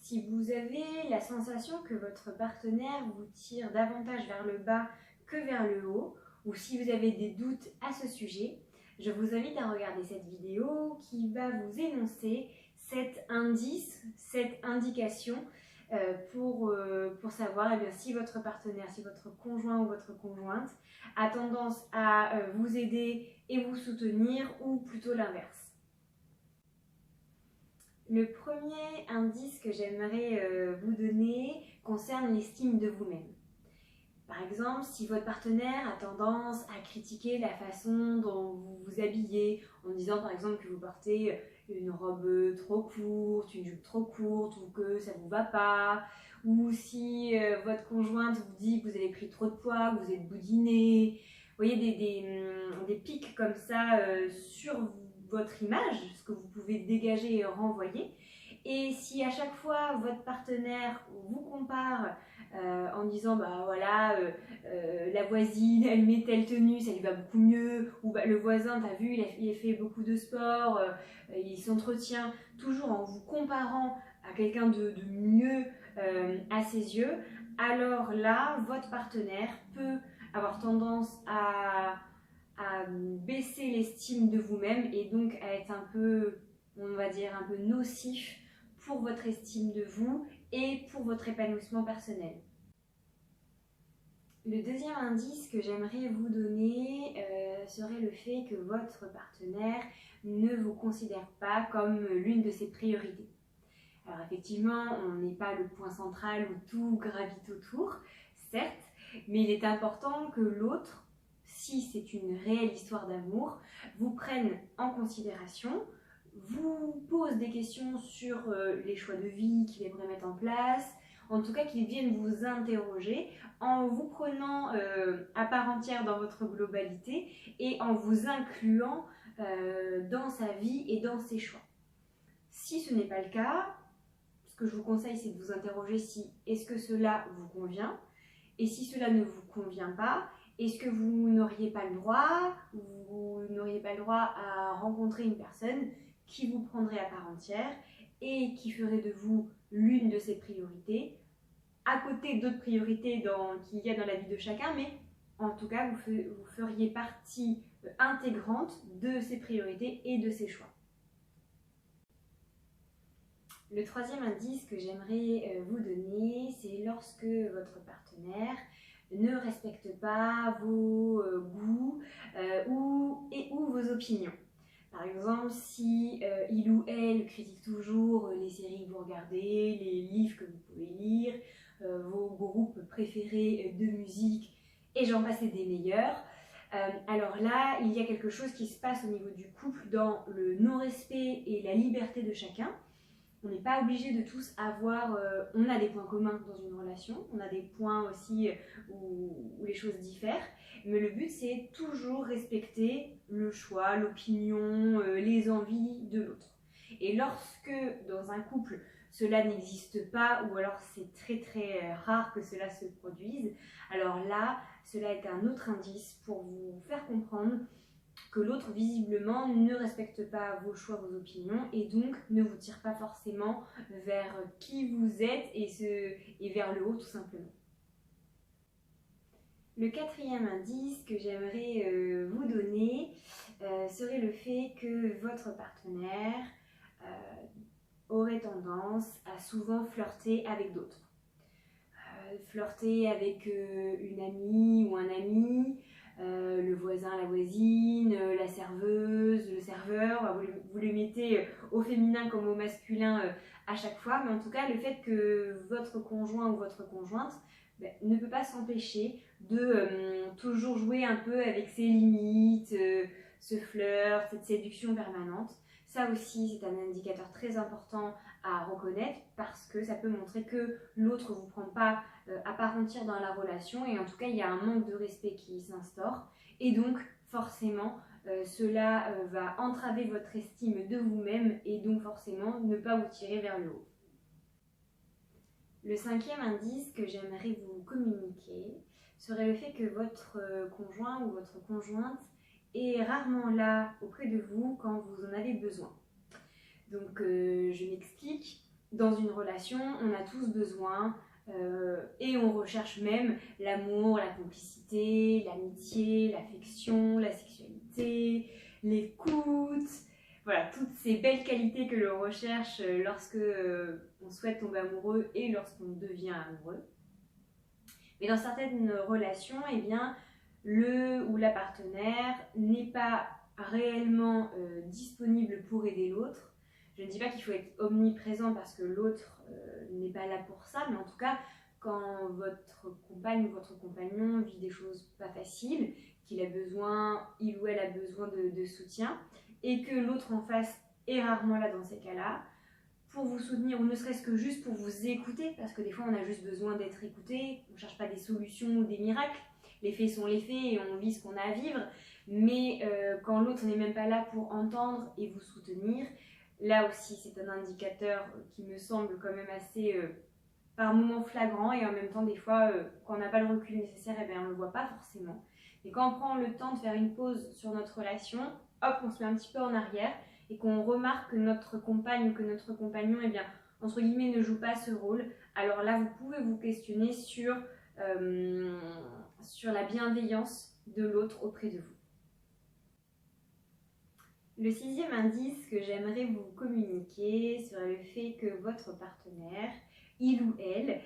Si vous avez la sensation que votre partenaire vous tire davantage vers le bas que vers le haut, ou si vous avez des doutes à ce sujet, je vous invite à regarder cette vidéo qui va vous énoncer cet indice, cette indication pour savoir si votre partenaire, si votre conjoint ou votre conjointe a tendance à vous aider et vous soutenir ou plutôt l'inverse. Le premier indice que j'aimerais vous donner concerne l'estime de vous-même. Par exemple, si votre partenaire a tendance à critiquer la façon dont vous vous habillez, en disant par exemple que vous portez une robe trop courte, une jupe trop courte, ou que ça ne vous va pas, ou si votre conjointe vous dit que vous avez pris trop de poids, que vous êtes boudiné, vous voyez des pics comme ça sur votre image, ce que vous pouvez dégager et renvoyer. Et si à chaque fois votre partenaire vous compare en disant bah voilà la voisine elle met telle tenue, ça lui va beaucoup mieux, ou bah, le voisin t'as vu il fait beaucoup de sport, il s'entretient, toujours en vous comparant à quelqu'un de mieux à ses yeux, alors là votre partenaire peut avoir tendance à baisser l'estime de vous-même et donc à être un peu, on va dire, un peu nocif pour votre estime de vous et pour votre épanouissement personnel. Le deuxième indice que j'aimerais vous donner serait le fait que votre partenaire ne vous considère pas comme l'une de ses priorités. Alors effectivement, on n'est pas le point central où tout gravite autour, certes, mais il est important que l'autre, si c'est une réelle histoire d'amour, vous prenne en considération, vous pose des questions sur les choix de vie qu'il aimerait mettre en place, en tout cas qu'il vienne vous interroger en vous prenant à part entière dans votre globalité et en vous incluant dans sa vie et dans ses choix. Si ce n'est pas le cas, ce que je vous conseille, c'est de vous interroger si est-ce que cela vous convient, et si cela ne vous convient pas, est-ce que vous n'auriez pas le droit à rencontrer une personne qui vous prendrait à part entière et qui ferait de vous l'une de ses priorités, à côté d'autres priorités qu'il y a dans la vie de chacun, mais en tout cas, vous feriez partie intégrante de ses priorités et de ses choix. Le troisième indice que j'aimerais vous donner, c'est lorsque votre partenaire ne respecte pas vos goûts ou vos opinions. Par exemple, si il ou elle critique toujours les séries que vous regardez, les livres que vous pouvez lire, vos groupes préférés de musique, et j'en passe des meilleurs, alors là, il y a quelque chose qui se passe au niveau du couple dans le non-respect et la liberté de chacun. On n'est pas obligé de tous avoir, on a des points communs dans une relation, on a des points aussi où les choses diffèrent, mais le but c'est toujours respecter le choix, l'opinion, les envies de l'autre. Et lorsque dans un couple cela n'existe pas, ou alors c'est très très rare que cela se produise, alors là cela est un autre indice pour vous faire comprendre que l'autre visiblement ne respecte pas vos choix, vos opinions et donc ne vous tire pas forcément vers qui vous êtes et vers le haut tout simplement. Le quatrième indice que j'aimerais vous donner serait le fait que votre partenaire aurait tendance à souvent flirter avec d'autres. Flirter avec une amie ou un ami, le voisin, la voisine, la serveuse, le serveur, vous les mettez au féminin comme au masculin à chaque fois, mais en tout cas le fait que votre conjoint ou votre conjointe ne peut pas s'empêcher de toujours jouer un peu avec ses limites, ce flirt, cette séduction permanente. Ça aussi c'est un indicateur très important à reconnaître parce que ça peut montrer que l'autre ne vous prend pas à part entière dans la relation et en tout cas il y a un manque de respect qui s'instaure et donc forcément cela va entraver votre estime de vous-même et donc forcément ne pas vous tirer vers le haut. Le cinquième indice que j'aimerais vous communiquer serait le fait que votre conjoint ou votre conjointe est rarement là auprès de vous quand vous en avez besoin. Donc je m'explique. dans une relation, on a tous besoin et on recherche même l'amour, la complicité, l'amitié, l'affection, la sexualité, l'écoute. Voilà, toutes ces belles qualités que l'on recherche lorsque on souhaite tomber amoureux et lorsqu'on devient amoureux. Mais dans certaines relations, eh bien, le ou la partenaire n'est pas réellement disponible pour aider l'autre. Je ne dis pas qu'il faut être omniprésent parce que l'autre n'est pas là pour ça, mais en tout cas, quand votre compagne ou votre compagnon vit des choses pas faciles, qu'il a besoin, il ou elle a besoin de soutien, et que l'autre en face est rarement là dans ces cas-là, pour vous soutenir ou ne serait-ce que juste pour vous écouter, parce que des fois on a juste besoin d'être écouté, on ne cherche pas des solutions ou des miracles, les faits sont les faits et on vit ce qu'on a à vivre, mais quand l'autre n'est même pas là pour entendre et vous soutenir, là aussi c'est un indicateur qui me semble quand même assez par moments flagrant, et en même temps des fois quand on n'a pas le recul nécessaire, eh bien, on ne le voit pas forcément. Et quand on prend le temps de faire une pause sur notre relation, hop, on se met un petit peu en arrière, et qu'on remarque que notre compagne ou que notre compagnon, eh bien, entre guillemets, ne joue pas ce rôle, alors là, vous pouvez vous questionner sur la bienveillance de l'autre auprès de vous. Le 6e indice que j'aimerais vous communiquer serait le fait que votre partenaire, il ou elle,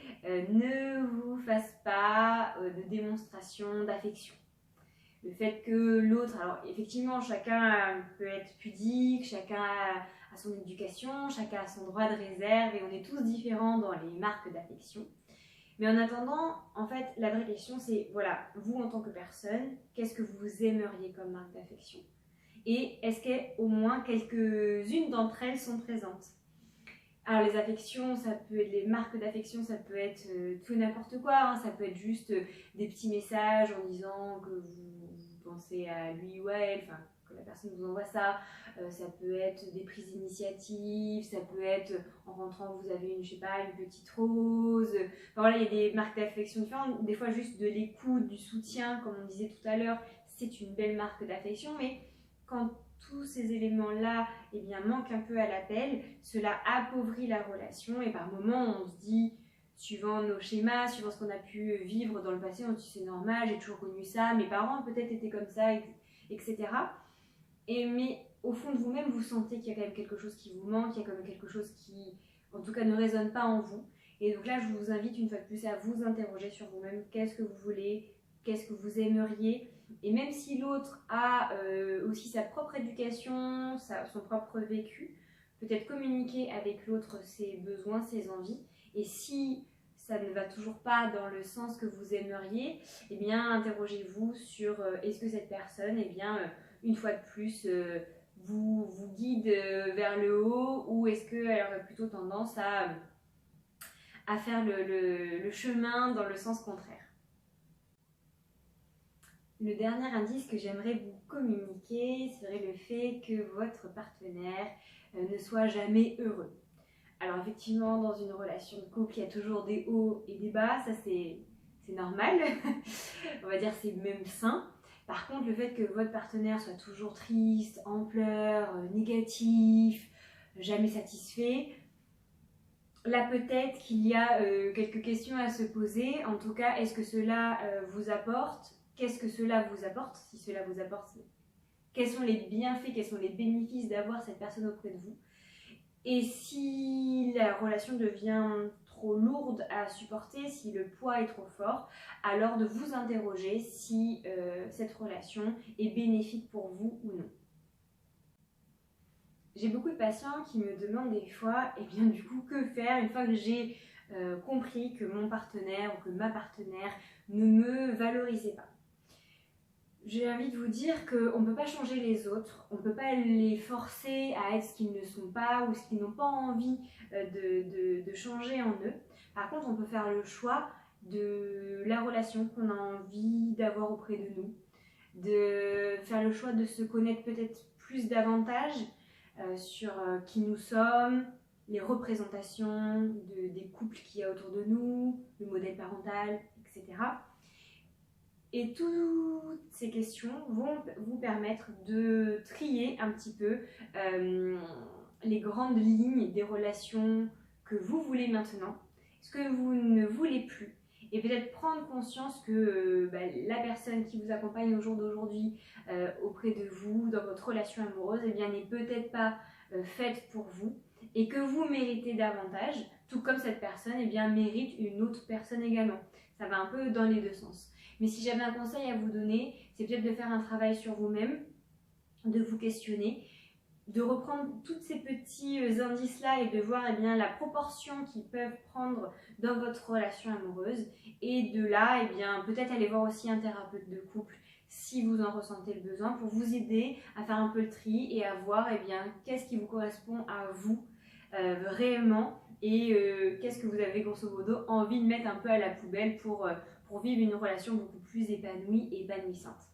ne vous fasse pas de démonstration d'affection. Le fait que l'autre, alors effectivement chacun peut être pudique, chacun a son éducation, chacun a son droit de réserve et on est tous différents dans les marques d'affection. Mais en attendant, en fait, la vraie question c'est, voilà, vous en tant que personne, qu'est-ce que vous aimeriez comme marque d'affection? Et est-ce qu'au moins quelques-unes d'entre elles sont présentes? Alors les affections, les marques d'affection, ça peut être tout et n'importe quoi, hein. Ça peut être juste des petits messages en disant que vous pensez à lui ou à elle, enfin que la personne vous envoie ça. Ça peut être des prises d'initiative, ça peut être en rentrant vous avez je sais pas, une petite rose. Enfin voilà, il y a des marques d'affection différentes. Des fois juste de l'écoute, du soutien, comme on disait tout à l'heure, c'est une belle marque d'affection, mais quand tous ces éléments-là eh bien, manquent un peu à l'appel, cela appauvrit la relation et par moments on se dit, suivant nos schémas, suivant ce qu'on a pu vivre dans le passé, on se dit c'est normal, j'ai toujours connu ça, mes parents ont peut-être été comme ça, etc. Mais au fond de vous-même, vous sentez qu'il y a quand même quelque chose qui vous manque, il y a quand même quelque chose qui, en tout cas, ne résonne pas en vous. Et donc là, je vous invite une fois de plus à vous interroger sur vous-même, qu'est-ce que vous voulez, qu'est-ce que vous aimeriez. Et même si l'autre a aussi sa propre éducation, son propre vécu, peut-être communiquer avec l'autre ses besoins, ses envies. Et si ça ne va toujours pas dans le sens que vous aimeriez, eh bien interrogez-vous sur est-ce que cette personne, eh bien, une fois de plus, vous guide vers le haut, ou est-ce qu'elle aurait plutôt tendance à faire le chemin dans le sens contraire. Le dernier indice que j'aimerais vous communiquer serait le fait que votre partenaire ne soit jamais heureux. Alors effectivement, dans une relation de couple, il y a toujours des hauts et des bas, ça c'est normal, on va dire c'est même sain. Par contre, le fait que votre partenaire soit toujours triste, en pleurs, négatif, jamais satisfait, là peut-être qu'il y a quelques questions à se poser. En tout cas, est-ce que cela vous apporte? Qu'est-ce que cela vous apporte? Si cela vous apporte, quels sont les bienfaits, quels sont les bénéfices d'avoir cette personne auprès de vous? Et si la relation devient trop lourde à supporter, si le poids est trop fort, alors de vous interroger si cette relation est bénéfique pour vous ou non. J'ai beaucoup de patients qui me demandent des fois, et bien du coup, que faire une fois que j'ai compris que mon partenaire ou que ma partenaire ne me valorisait pas. J'ai envie de vous dire qu'on ne peut pas changer les autres, on ne peut pas les forcer à être ce qu'ils ne sont pas ou ce qu'ils n'ont pas envie de changer en eux. Par contre, on peut faire le choix de la relation qu'on a envie d'avoir auprès de nous, de faire le choix de se connaître peut-être plus davantage sur qui nous sommes, les représentations des couples qu'il y a autour de nous, le modèle parental, etc. Et toutes ces questions vont vous permettre de trier un petit peu les grandes lignes des relations que vous voulez maintenant, ce que vous ne voulez plus, et peut-être prendre conscience que la personne qui vous accompagne au jour d'aujourd'hui auprès de vous, dans votre relation amoureuse, eh bien, n'est peut-être pas faite pour vous, et que vous méritez davantage, tout comme cette personne eh bien, mérite une autre personne également. Ça va un peu dans les deux sens. Mais si j'avais un conseil à vous donner, c'est peut-être de faire un travail sur vous-même, de vous questionner, de reprendre tous ces petits indices-là et de voir eh bien, la proportion qu'ils peuvent prendre dans votre relation amoureuse. Et de là, eh bien, peut-être aller voir aussi un thérapeute de couple si vous en ressentez le besoin pour vous aider à faire un peu le tri et à voir eh bien, qu'est-ce qui vous correspond à vous réellement et qu'est-ce que vous avez grosso modo envie de mettre un peu à la poubelle pour vivre une relation beaucoup plus épanouie et épanouissante.